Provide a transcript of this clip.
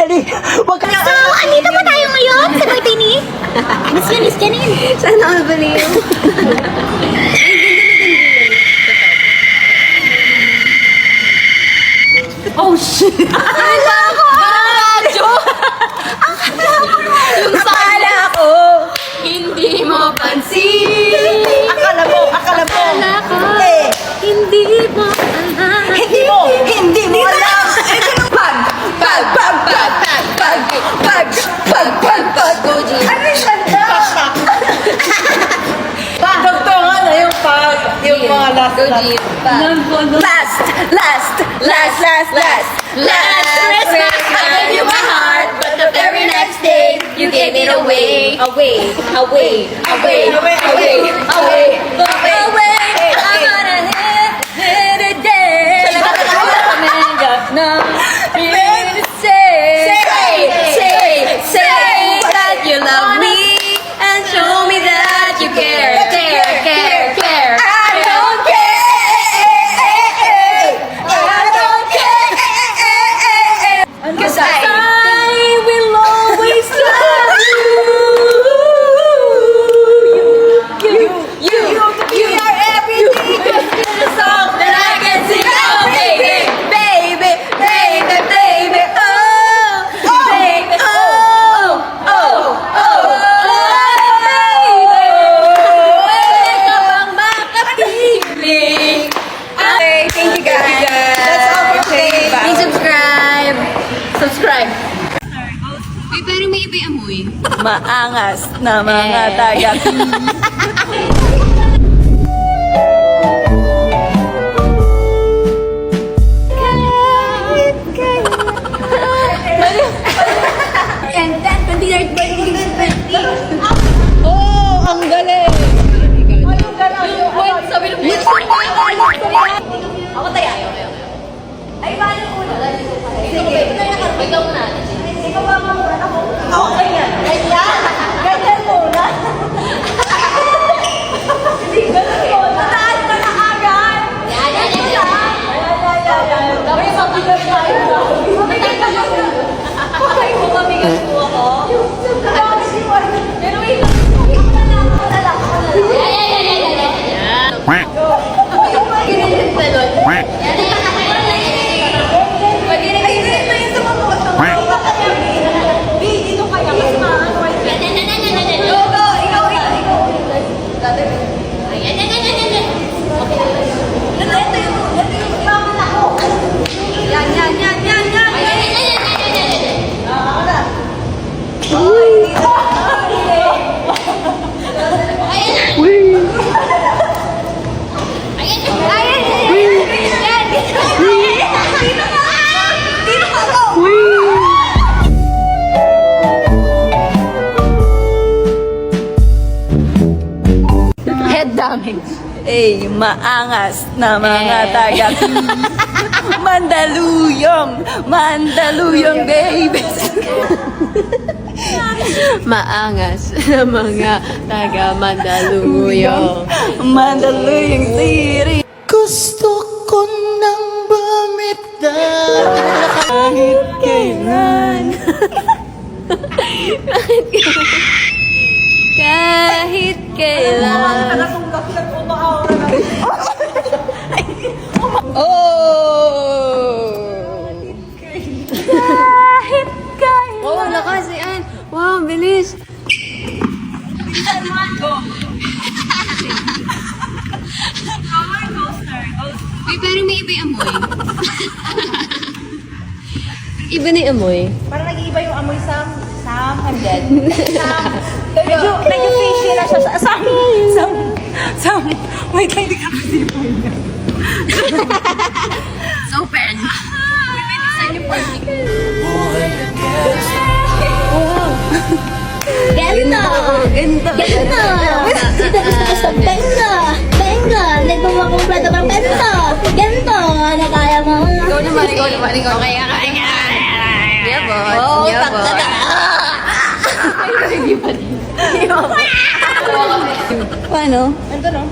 Sandali! Huwag ka So, andito po tayo ngayon sa Martini. Miss Janine. Sana all baliw. Oh, shit! Akala ko! Radyo! Yung Akala ko! hindi mo pansin. Akala mo! Akala ko, Eh, hindi mo alam. hindi mo alam! Pag. Goji. Ano yung ganda? Dugtungan na yung pag, yung mga last. Goji. Last Christmas, I gave you my heart, but the very next day, you gave it away. Away. I'm gonna hit it again. Say that you love me and show me that you care. I don't care. 'Cause I will always love you. You are everything. It's a song that I can sing. Oh, baby. Oh, baby. Pwede ka bang makapiling? Okay, thank you guys. That's all for today. Please subscribe. Uy, pero may iba yung amoy. Maangas na mga taga. And then, 23rd birthday. Oh, ang galing! Wait, sabi ng puso ko ako tayo. Ay, paano una? Sige, ikaw muna. Ikaw ba muna? Ako? Okay yan. Ganyan muna. Mataas ka na agad! Yan. Dapat yung mabigat tayo. Mabigat tayo. Okay mo, mabigat po ako. Pero wait lang. Head damage. Eh, maangas na mga taga. Mandaluyong babies. Maangas na mga taga Mandaluyong. Mandaluyong City. Gusto ko nang bumitaw kahit kailan. Kahit kailan. Kahit kailan. Wow, lakas yan. Wow, bilis. Uy, pero may iba yung amoy. Iba na yung amoy. Parang nag-iiba yung amoy Sam, I'm dead. Medyo fishy na siya. Sam, wait lang, hindi ka kasi Open. Saan yung party? Ganda! Benga! Nagmamakumplado ng bento! Ganda! Nagaya mo! Ikaw naman. Kaya. Yeah, bot. Oh, Yeah, bot. pagkata! Paano? Ito no?